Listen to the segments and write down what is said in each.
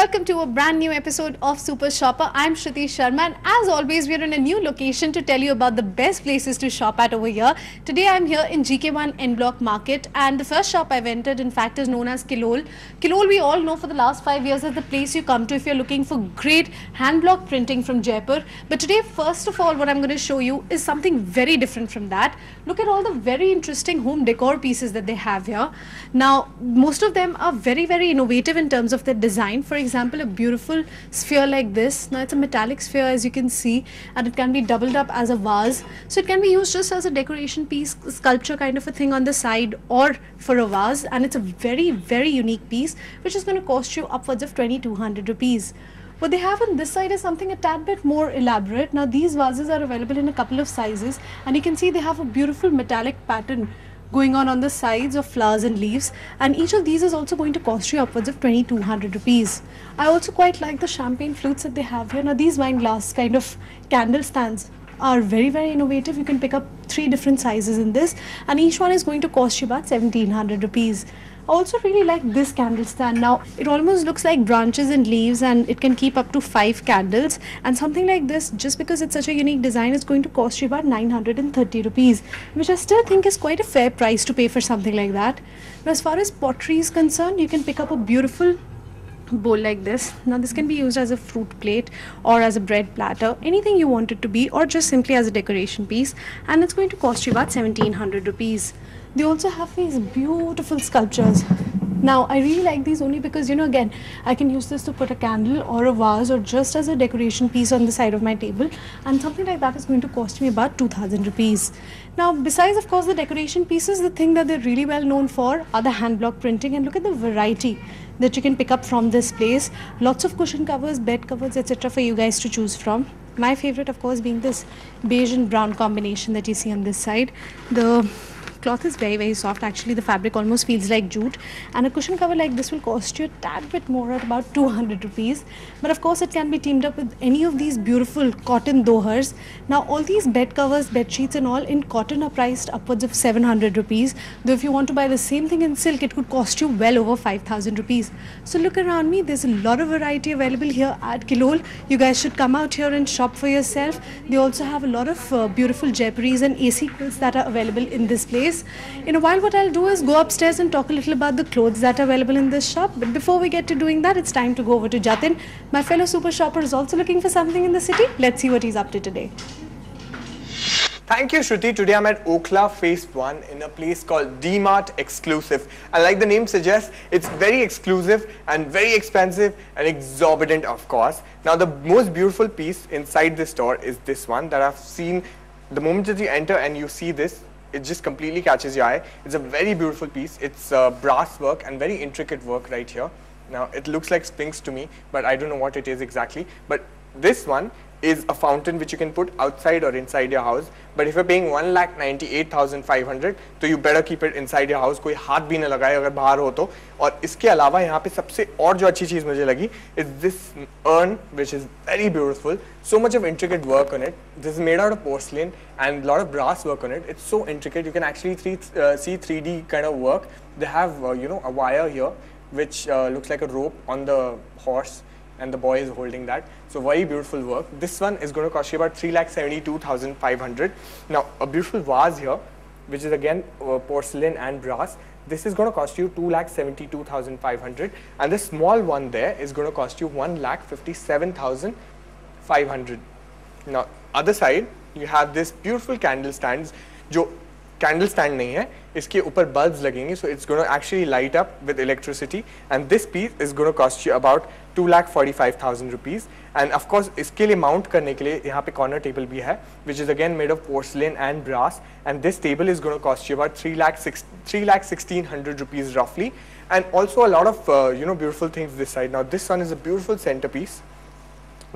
welcome to a brand new episode of Super Shopper. I'm Shruti Sharma, and as always we're in a new location to tell you about the best places to shop at over here. Today I'm here in GK1 N Block Market, and the first shop I've entered in fact is known as Kilol. Kilol we all know for the last 5 years is the place you come to if you're looking for great hand block printing from Jaipur. But today first of all what I'm going to show you is something very different from that. Look at all the very interesting home decor pieces that they have here. Now most of them are very innovative in terms of their design. For example, a beautiful sphere like this. Now it's a metallic sphere as you can see, and it can be doubled up as a vase, so it can be used just as a decoration piece, sculpture kind of a thing on the side, or for a vase. And it's a very unique piece which is going to cost you upwards of 2200 rupees. What they have on this side is something a tad bit more elaborate. Now these vases are available in a couple of sizes, and you can see they have a beautiful metallic pattern going on the sides of flowers and leaves, and each of these is also going to cost you upwards of 2200 rupees. I also quite like the champagne flutes that they have here. Now these wine glass kind of candle stands are very innovative. You can pick up 3 different sizes in this, and each one is going to cost you about 1700 rupees. I also really like this candle stand. Now it almost looks like branches and leaves, and it can keep up to 5 candles, and something like this, just because it's such a unique design, is going to cost you about 930 rupees, which I still think is quite a fair price to pay for something like that. Now as far as pottery is concerned, you can pick up a beautiful bowl like this. Now this can be used as a fruit plate or as a bread platter, anything you want it to be, or just simply as a decoration piece, and it's going to cost you about 1700 rupees. They also have these beautiful sculptures. Now I really like these only because, you know, again, I can use this to put a candle or a vase or just as a decoration piece on the side of my table, and something like that is going to cost me about 2000 rupees. Now besides of course the decoration pieces, the thing that they're really well known for are the hand block printing, and look at the variety that you can pick up from this place. Lots of cushion covers, bed covers, etc. for you guys to choose from. My favorite of course being this beige and brown combination that you see on this side. The cloth is very soft. Actually the fabric almost feels like jute, and a cushion cover like this will cost you a tad bit more at about 200 rupees. But of course it can be teamed up with any of these beautiful cotton dohars. Now all these bed covers, bed sheets and all in cotton are priced upwards of 700 rupees, though if you want to buy the same thing in silk it could cost you well over 5000 rupees. So look around me, there's a lot of variety available here at Kilol. You guys should come out here and shop for yourself. They also have a lot of beautiful Jaipuris and AC quilts that are available in this place. In a while what I'll do is go upstairs and talk a little about the clothes that are available in this shop. But before we get to doing that, it's time to go over to Jatin. My fellow super shopper is also looking for something in the city. Let's see what he's up to today. Thank you, Shruti. Today I'm at Okhla Phase 1 in a place called DMart Exclusive. And like the name suggests, it's very exclusive and very expensive and exorbitant, of course. Now the most beautiful piece inside this store is this one that I've seen. The moment that you enter and you see this, it just completely catches your eye. It's a very beautiful piece. It's brass work and very intricate work right here. Now it looks like springs to me, but I don't know what it is exactly. But this one is a fountain which you can put outside or inside your house. But if you're paying 1,98,500, so you better keep it inside your house. कोई हाथ भी न लगाए अगर बाहर हो तो. और इसके अलावा यहाँ पे सबसे और जो अच्छी चीज़ मुझे लगी is this urn, which is very beautiful. So much of intricate work on it. This is made out of porcelain and a lot of brass work on it. It's so intricate. You can actually see 3D kind of work. They have you know, a wire here which looks like a rope on the horse, and the boy is holding that. So very beautiful work. This one is going to cost you about 3,72,500. Now a beautiful vase here, which is again porcelain and brass. This is going to cost you 2,72,500, and the small one there is going to cost you 1,57,500. Now other side you have this beautiful candle stands. जो candle stand नहीं है, इसके ऊपर bulbs लगेंगे, so it's going to actually light up with electricity, and this piece is going to cost you about 2,45,000 rupees. And of course इसके लिए mount करने के लिए यहाँ पे corner table भी है, which is again made of porcelain and brass, and this table is going to cost you about 3,16,000 rupees roughly. And also a lot of you know, beautiful things this side. Now this one is a beautiful centerpiece,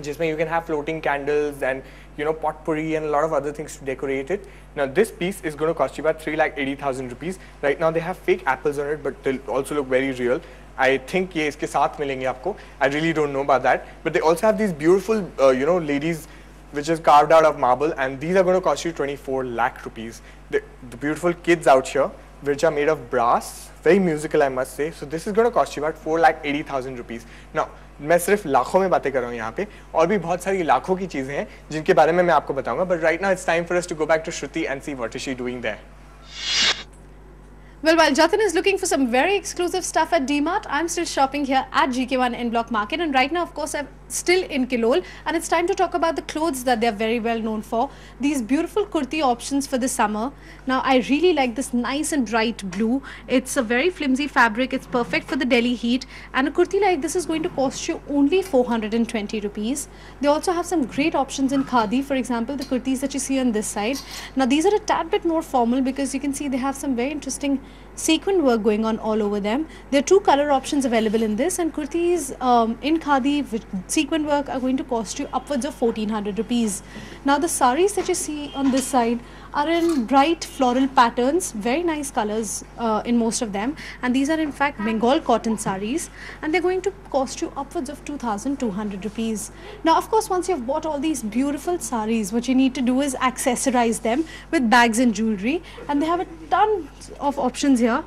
जिसमें you can have floating candles and, you know, potpourri and a lot of other things to decorate it. Now this piece is going to cost you about 3,80,000 rupees. Right now they have fake apples on it, but they'll also look very real. I think ये इसके साथ मिलेंगे आपको. I really don't know about that. But they also have these beautiful, you know, ladies which is carved out of marble, and these are going to cost you 24 lakh rupees. The beautiful kids out here which are made of brass. Very musical, I must say. So this is going to cost you about 4,80,000 rupees. Now, मैं सिर्फ लाखों में बातें कर रहा हूँ यहाँ पे, और भी बहुत सारी लाखों की चीज़ें हैं जिनके बारे में मैं आपको बताऊंगा. But right now it's time for us to go back to Shruti and see what is she doing there. Well, while Jatin is looking for some very exclusive stuff at DMart, I'm still shopping here at GK1 N Block Market, and right now, of course, I'm still in Kilol, and it's time to talk about the clothes that they're very well known for. These beautiful kurti options for the summer. Now, I really like this nice and bright blue. It's a very flimsy fabric. It's perfect for the Delhi heat, and a kurti like this is going to cost you only 420 rupees. They also have some great options in khadi. For example, the kurtis that you see on this side. Now, these are a tad bit more formal because you can see they have some very interesting sequin work going on all over them. There are two color options available in this, and kurtis in khadi with sequin work are going to cost you upwards of 1400 rupees. Now the saris that you see on this side are in bright floral patterns, very nice colors in most of them, and these are in fact Bengal cotton saris, and they're going to cost you upwards of 2200 rupees. Now of course, once you've bought all these beautiful saris, what you need to do is accessorize them with bags and jewelry, and they have a ton of options here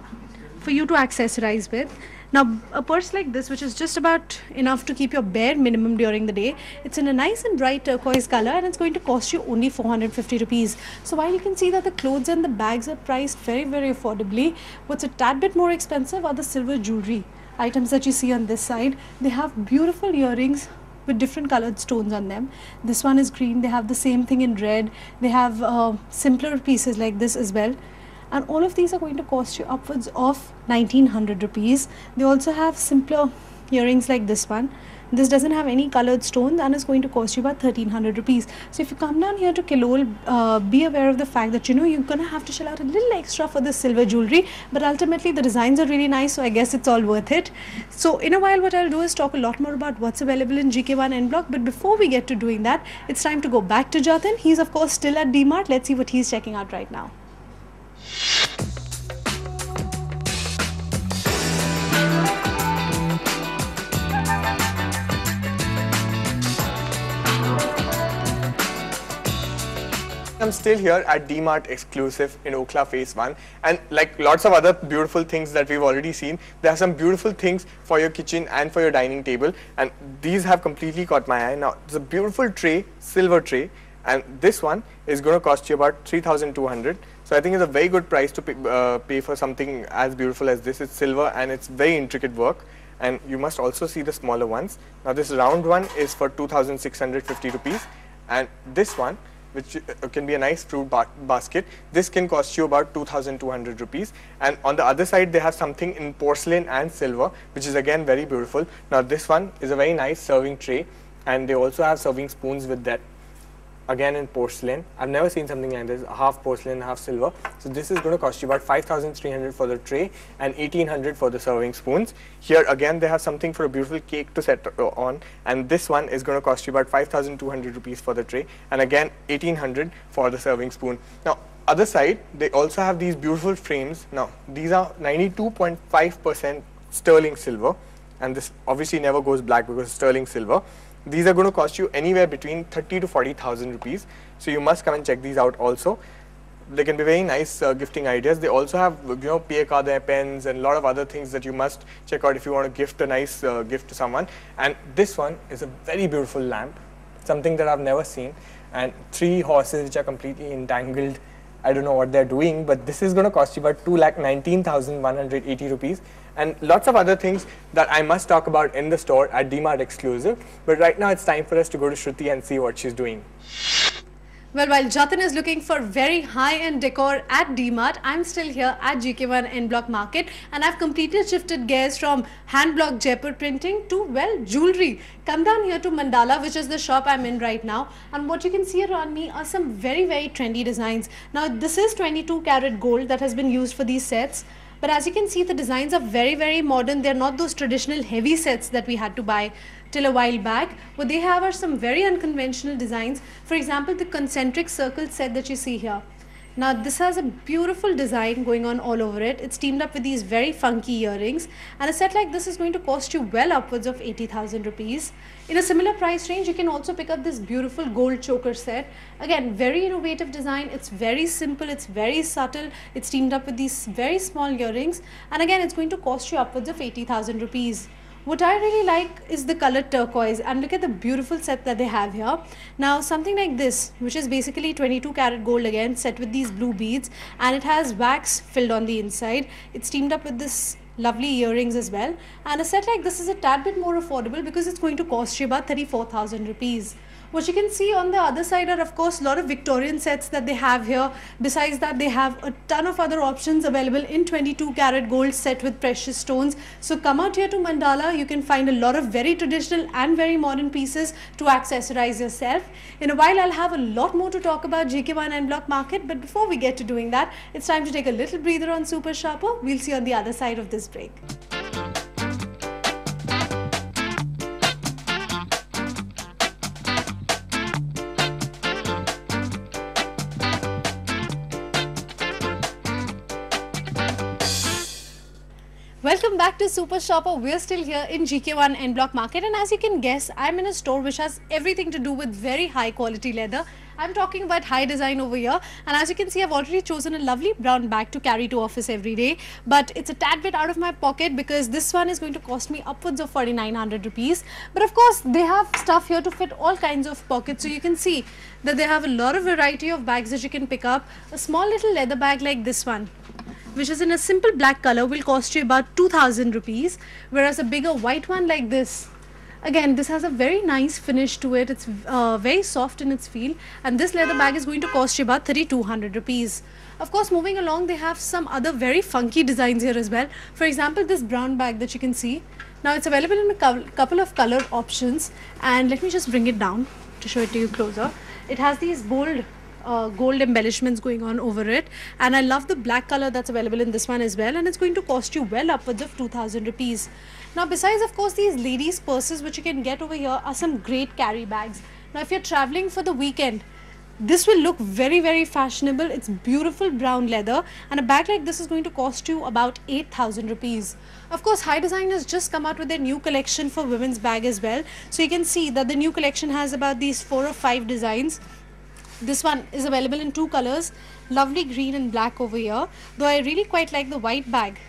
for you to accessorize with. Now a purse like this, which is just about enough to keep your bare minimum during the day, it's in a nice and bright turquoise color, and it's going to cost you only 450 rupees. So while you can see that the clothes and the bags are priced very affordably, what's a tad bit more expensive are the silver jewelry items that you see on this side. They have beautiful earrings with different colored stones on them. This one is green, they have the same thing in red, they have simpler pieces like this as well. And all of these are going to cost you upwards of 1900 rupees. They also have simpler earrings like this one. This doesn't have any colored stones and is going to cost you about 1300 rupees. So if you come down here to Kilol, be aware of the fact that you're going to have to shell out a little extra for the silver jewelry, but ultimately the designs are really nice, so I guess it's all worth it. So in a while, what I'll do is talk a lot more about what's available in GK1 N Block, but before we get to doing that, it's time to go back to Jatin. He's of course still at DMart. Let's see what he's checking out right now. I'm still here at DMart exclusive in Okhla Phase 1, and like lots of other beautiful things that we've already seen, there are some beautiful things for your kitchen and for your dining table, and these have completely caught my eye. Now it's a beautiful tray, silver tray, and this one is going to cost you about 3,200. So I think it's a very good price to pay for something as beautiful as this. It's silver and it's very intricate work, and you must also see the smaller ones. Now this round one is for 2,650 rupees, and this one, which can be a nice fruit basket, this can cost you about 2,200 rupees. And on the other side, they have something in porcelain and silver, which is again very beautiful. Now this one is a very nice serving tray, and they also have serving spoons with that, again in porcelain. I've never seen something like this, half porcelain, half silver. So this is going to cost you about 5,300 for the tray and 1,800 for the serving spoons. Here again, they have something for a beautiful cake to set on, and this one is going to cost you about 5,200 rupees for the tray, and again 1,800 for the serving spoon. Now other side, they also have these beautiful frames. Now these are 92.5% sterling silver, and this obviously never goes black because it's sterling silver. These are going to cost you anywhere between 30 to 40,000 rupees. So you must come and check these out also. They can be very nice gifting ideas. They also have, piye kaade, pens, and a lot of other things that you must check out if you want to gift a nice gift to someone. And this one is a very beautiful lamp, something that I've never seen. And 3 horses which are completely entangled. I don't know what they're doing, but this is going to cost you about 2,19,180 rupees. And lots of other things that I must talk about in the store at DMart exclusive. But right now it's time for us to go to Shruti and see what she's doing. Well, while Jatin is looking for very high-end decor at DMart, I'm still here at GK1 N Block Market, and I've completely shifted gears from hand-block Jaipur printing to, well, jewelry. Come down here to Mandala, which is the shop I'm in right now, and what you can see around me are some very trendy designs. Now, this is 22 karat gold that has been used for these sets. But as you can see, the designs are very modern. They're not those traditional heavy sets that we had to buy till a while back. What they have are some very unconventional designs. For example, the concentric circle set that you see here. Now this has a beautiful design going on all over it. It's teamed up with these very funky earrings, and a set like this is going to cost you well upwards of 80,000 rupees. In a similar price range, you can also pick up this beautiful gold choker set. Again, very innovative design. It's very simple, it's very subtle. It's teamed up with these very small earrings, and again it's going to cost you upwards of 80,000 rupees. What I really like is the color turquoise, and look at the beautiful set that they have here. Now something like this, which is basically 22 karat gold again, set with these blue beads, and it has wax filled on the inside. It's teamed up with this lovely earrings as well, and a set like this is a tad bit more affordable because it's going to cost you about 34,000 rupees. What you can see on the other side are of course a lot of Victorian sets that they have here. Besides that, they have a ton of other options available in 22 karat gold set with precious stones. So come out here to Mandala, you can find a lot of very traditional and very modern pieces to accessorize yourself. In a while I'll have a lot more to talk about JK1 en Bloc Market, but before we get to doing that, it's time to take a little breather on Super Shopper. We'll see you on the other side of this break. Welcome back to Super Shopper. We're still here in GK1 en Bloc Market, and as you can guess, I'm in a store which has everything to do with very high quality leather. I'm talking about high design over here, and as you can see, I've already chosen a lovely brown bag to carry to office every day, but it's a tad bit out of my pocket because this one is going to cost me upwards of 4,900 rupees. But of course, they have stuff here to fit all kinds of pockets, so you can see that they have a lot of variety of bags that you can pick up. A small little leather bag like this one, which is in a simple black color, will cost you about 2,000 rupees, whereas a bigger white one like this, again, this has a very nice finish to it. It's very soft in its feel, and this leather bag is going to cost you about 3,200 rupees. Of course, moving along, they have some other very funky designs here as well. For example, this brown bag that you can see. Now it's available in a couple of color options, and let me just bring it down to show it to you closer. It has these bold gold embellishments going on over it, and I love the black color that's available in this one as well, and it's going to cost you well upwards of 2,000 rupees. Now besides of course these ladies purses which you can get over here are some great carry bags. Now if you're traveling for the weekend, this will look very, very fashionable. It's beautiful brown leather, and a bag like this is going to cost you about 8,000 rupees. Of course, High Design has just come out with their new collection for women's bag as well, so you can see that the new collection has about these 4 or 5 designs. This one is available in 2 colors, lovely green and black over here, though I really quite like the white bag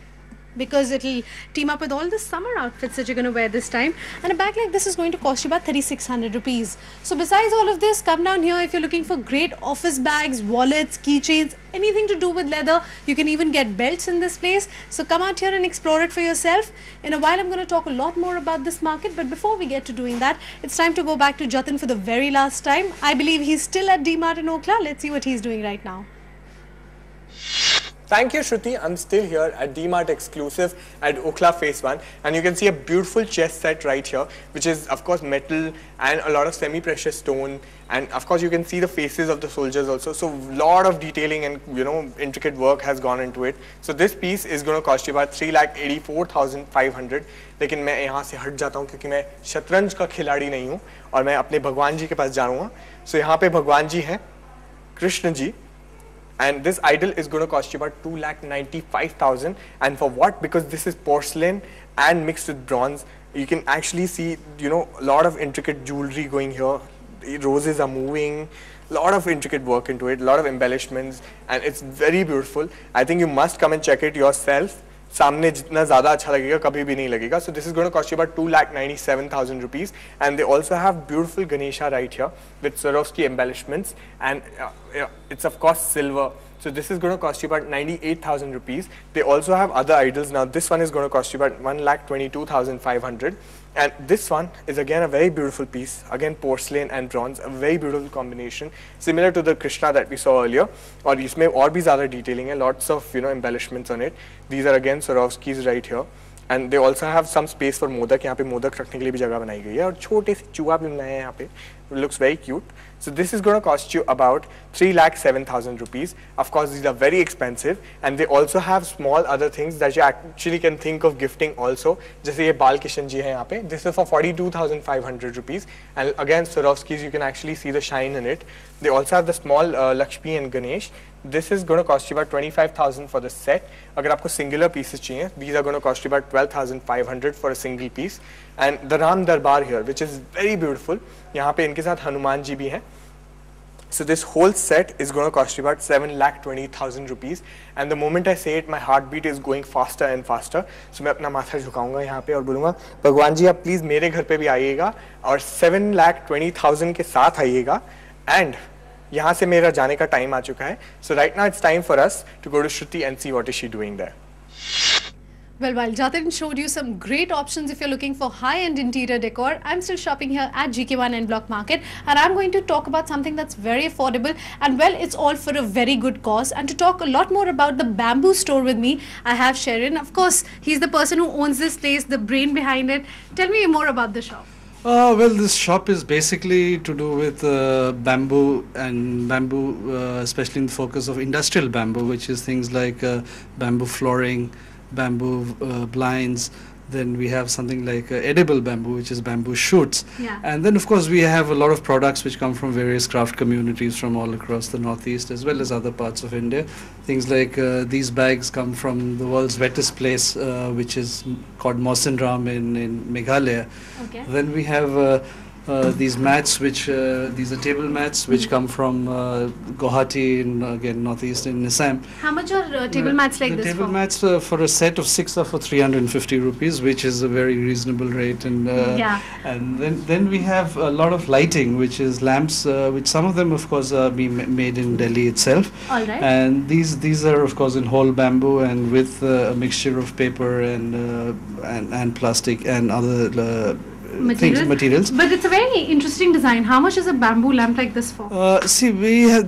because it'll team up with all the summer outfits that you're going to wear this time, and a bag like this is going to cost you about 3,600 rupees. So besides all of this, come down here if you're looking for great office bags, wallets, keychains, anything to do with leather. You can even get belts in this place, so come out here and explore it for yourself. In a while I'm going to talk a lot more about this market, but before we get to doing that, it's time to go back to Jatin for the very last time. I believe he's still at DMart in Okhla. Let's see what he's doing right now. Thank you, Shruti. I'm still here at DMart exclusive at Okhla Phase 1, and you can see a beautiful chest set right here, which is of course metal and a lot of semi-precious stone, and of course you can see the faces of the soldiers also. So a lot of detailing and intricate work has gone into it. So this piece is going to cost you about 3,84,500. लेकिन मैं यहाँ से हट जाता हूँ क्योंकि मैं शतरंज का खिलाड़ी नहीं हूँ और मैं अपने भगवान जी के पास जाऊँगा. So यहाँ पे भगवान जी हैं, Krishna ji. And this idol is going to cost you about 2,95,000. And for what? Because this is porcelain and mixed with bronze. You can actually see, a lot of intricate jewelry going here. The roses are moving. A lot of intricate work into it. A lot of embellishments, and it's very beautiful. I think you must come and check it yourself. सामने जितना ज़्यादा अच्छा लगेगा कभी भी नहीं लगेगा. So this is going to cost you about 2,97,000 rupees, and they also have beautiful Ganesha right here with Swarovski embellishments, and it's of course silver. So this is going to cost you about 98,000 rupees. They also have other idols. Now this one is going to cost you about 1,22,500. And this one is again a very beautiful piece, again porcelain and bronze, a very beautiful combination, similar to the Krishna that we saw earlier. और इसमें और भी ज़्यादा detailing है, lots of embellishments on it. These are again Swarovskis right here, and they also have some space for modak. यहाँ पे मोदक रखने के लिए भी जगह बनाई गई है और छोटे से चूहा भी बनाए हैं यहाँ पे. It looks very cute. So this is going to cost you about 3,07,000 rupees. Of course, these are very expensive, and they also have small other things that you actually can think of gifting also. जैसे ये बाल किशन जी है यहाँ पे. This is for 42,500 rupees, and again Swarovskis, you can actually see the shine in it. They also have the small Lakshmi and Ganesh. This is going to cost you about 25,000 for the set. अगर आपको singular pieces चाहिए, these are going to cost you about 12,500 for a single piece. And the Ram Darbar here, which is very beautiful. यहाँ पे इनके साथ हनुमान जी भी हैं. So this whole set is going to cost you about 7,20,000 rupees. And the moment I say it, my heartbeat is going faster and faster. So मैं अपना माथा झुकाऊंगा यहाँ पे और बोलूँगा, भगवान जी आप प्लीज मेरे घर पे भी आइएगा और 7,20,000 के साथ आइएगा. And यहाँ से मेरा जाने का टाइम आ चुका है. So right now it's time for us to go to Shruti and see what is she doing there. Well, while Jatin showed you some great options if you're looking for high-end interior decor, I'm still shopping here at GK1 N Block Market, and I'm going to talk about something that's very affordable, and well, it's all for a very good cause. And to talk a lot more about the bamboo store with me, I have Sharon. Of course, he's the person who owns this place, the brain behind it. Tell me more about the shop. Well, this shop is basically to do with bamboo, and bamboo, especially in the focus of industrial bamboo, which is things like bamboo flooring, bamboo blinds. Then we have something like edible bamboo, which is bamboo shoots. Yeah. And then, of course, we have a lot of products which come from various craft communities from all across the northeast as well as other parts of India. Things like these bags come from the world's wettest place, which is called Mawsynram in Meghalaya. Okay. Then we have these mats, which these are table mats, which come from Guwahati in again northeast in Assam. How much are table mats like the this table for? mats for a set of 6 are for 350 rupees, which is a very reasonable rate. And Yeah. and then we have a lot of lighting, which is lamps, which some of them of course are being made in Delhi itself. All right. And these are of course in whole bamboo and with a mixture of paper and plastic and other materials. But it's a very interesting design. How much is a bamboo lamp like this for? See, we have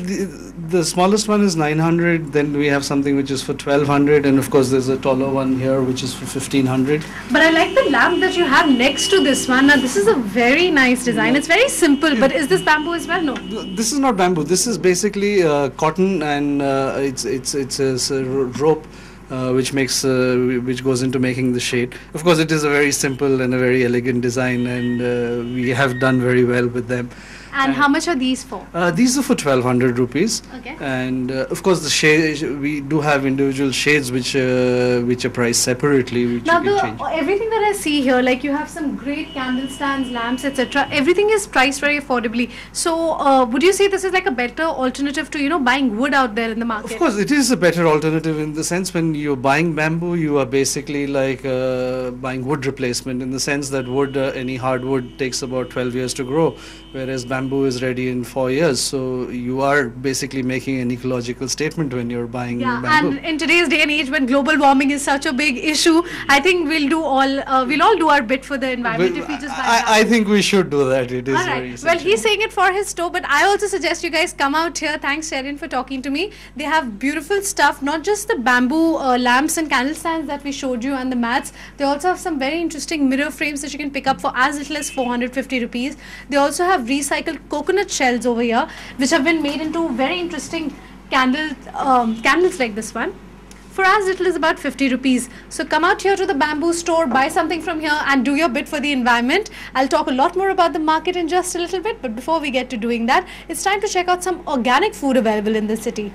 the smallest one is 900. Then we have something which is for 1,200, and of course there's a taller one here which is for 1,500. But I like the lamp that you have next to this one. Now this is a very nice design. It's very simple, but is this bamboo as well? No. This is not bamboo. This is basically cotton, and it's a rope. Which goes into making the shade. Of course, it is a very simple and a very elegant design, and we have done very well with them. And how much are these for? These are for 1,200 rupees. Okay. And of course, the shade we do have individual shades which are priced separately. Which Now you can change. everything that I see here, like you have some great candle stands, lamps, etc. Everything is priced very affordably. So would you say this is like a better alternative to buying wood out there in the market? Of course, it is a better alternative in the sense when you're buying bamboo, you are basically like buying wood replacement, in the sense that wood, any hardwood takes about 12 years to grow, whereas bamboo is ready in 4 years. So you are basically making an ecological statement when you're buying bamboo. And in today's day and age, when global warming is such a big issue, I think we'll all do our bit for the environment if we just buy I think we should do that. It is all very right. essential. Well, he's saying it for his store, but I also suggest you guys come out here. Thanks, Sharon, for talking to me. They have beautiful stuff, not just the bamboo lamps and candle stands that we showed you and the mats. They also have some very interesting mirror frames that you can pick up for as little as 450 rupees. They also have recycled coconut shells over here, which have been made into very interesting candles like this one, for as little as about 50 rupees. So come out here to the bamboo store, buy something from here and do your bit for the environment. I'll talk a lot more about the market in just a little bit, but before we get to doing that, it's time to check out some organic food available in the city.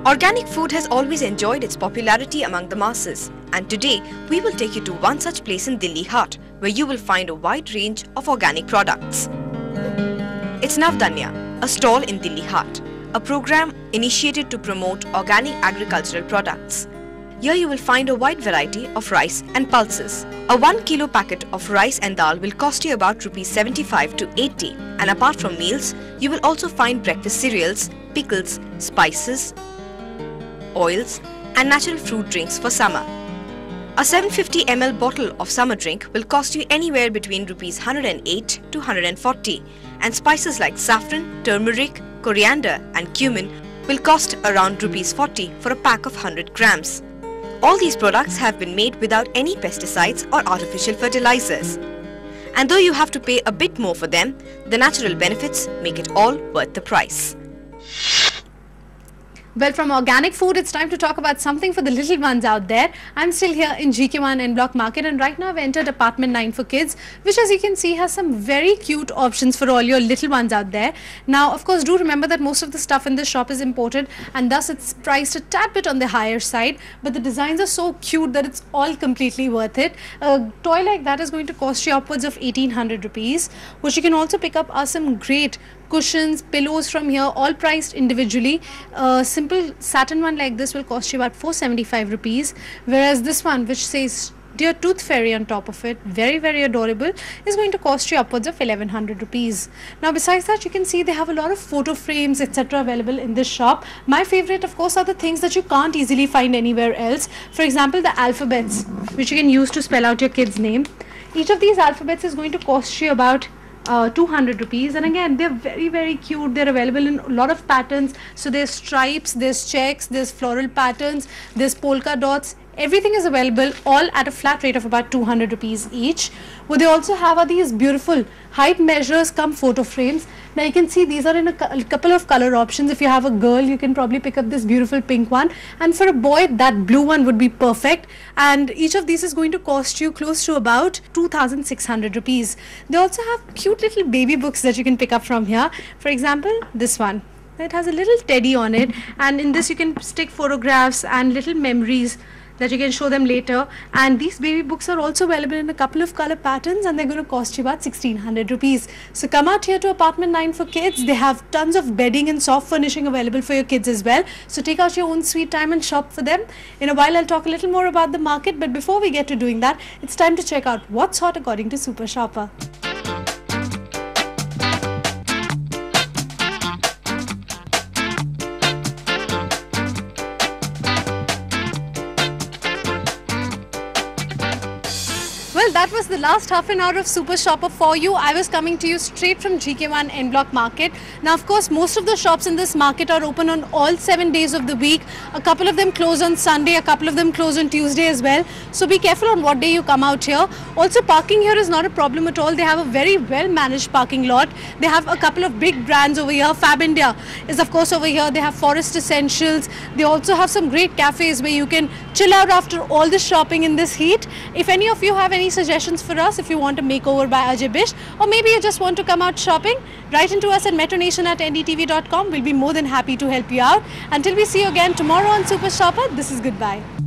Organic food has always enjoyed its popularity among the masses, and today we will take you to one such place in Delhi Haat, where you will find a wide range of organic products. It's Navdanya, a stall in Delhi Haat, a program initiated to promote organic agricultural products. Here you will find a wide variety of rice and pulses. A 1 kilo packet of rice and dal will cost you about Rs 75 to 80, and apart from meals, you will also find breakfast cereals, pickles, spices, oils and natural fruit drinks for summer. A 750 ml bottle of summer drink will cost you anywhere between Rs 108 to 140, and spices like saffron, turmeric, coriander and cumin will cost around Rs 40 for a pack of 100 grams. All these products have been made without any pesticides or artificial fertilizers. And though you have to pay a bit more for them, the natural benefits make it all worth the price. Well, from organic food, it's time to talk about something for the little ones out there. I'm still here in GK1 N Block Market, and right now I've entered apartment 9 for kids, which, as you can see, has some very cute options for all your little ones out there. Now, of course, do remember that most of the stuff in this shop is imported, and thus it's priced a tad bit on the higher side, but the designs are so cute that it's all completely worth it. A toy like that is going to cost you upwards of 1800 rupees. What you can also pick up are some great cushions, pillows from here, all priced individually. A simple satin one like this will cost you about 475 rupees, whereas this one, which says Dear Tooth Fairy on top of it, very adorable, is going to cost you upwards of 1100 rupees. Now, besides that, you can see they have a lot of photo frames, etc. available in this shop. My favorite, of course, are the things that you can't easily find anywhere else. For example, the alphabets, which you can use to spell out your kid's name. Each of these alphabets is going to cost you about 200 rupees, and again, they're very cute. They're available in a lot of patterns. So there's stripes, there's checks, there's floral patterns, there's polka dots. Everything is available, all at a flat rate of about 200 rupees each. What they also have are these beautiful height measures come photo frames. Now you can see these are in a couple of color options. If you have a girl, you can probably pick up this beautiful pink one, and for a boy, that blue one would be perfect. And each of these is going to cost you close to about 2600 rupees. They also have cute little baby books that you can pick up from here. For example, this one. It has a little teddy on it, and in this you can stick photographs and little memories that you can show them later. And these baby books are also available in a couple of color patterns, and they're going to cost you about 1600 rupees. So come out here to apartment 9 for kids. They have tons of bedding and soft furnishing available for your kids as well. So take out your own sweet time and shop for them. In a while, I'll talk a little more about the market, but before we get to doing that, it's time to check out what's hot according to Super Shopper. Well, that was the last half an hour of Super Shopper for you. I was coming to you straight from GK1 N Block Market. Now, of course, most of the shops in this market are open on all 7 days of the week. A couple of them close on Sunday, a couple of them close on Tuesday as well. So be careful on what day you come out here. Also, parking here is not a problem at all. They have a very well managed parking lot. They have a couple of big brands over here. Fab India is, of course, over here. They have Forest Essentials. They also have some great cafes where you can chill out after all the shopping in this heat. If any of you have any suggestions for us, if you want a makeover by Ajay Bish, or maybe you just want to come out shopping, write into us at metronation@ndtv.com. We'll be more than happy to help you out. Until we see you again tomorrow on Super Shopper, this is goodbye.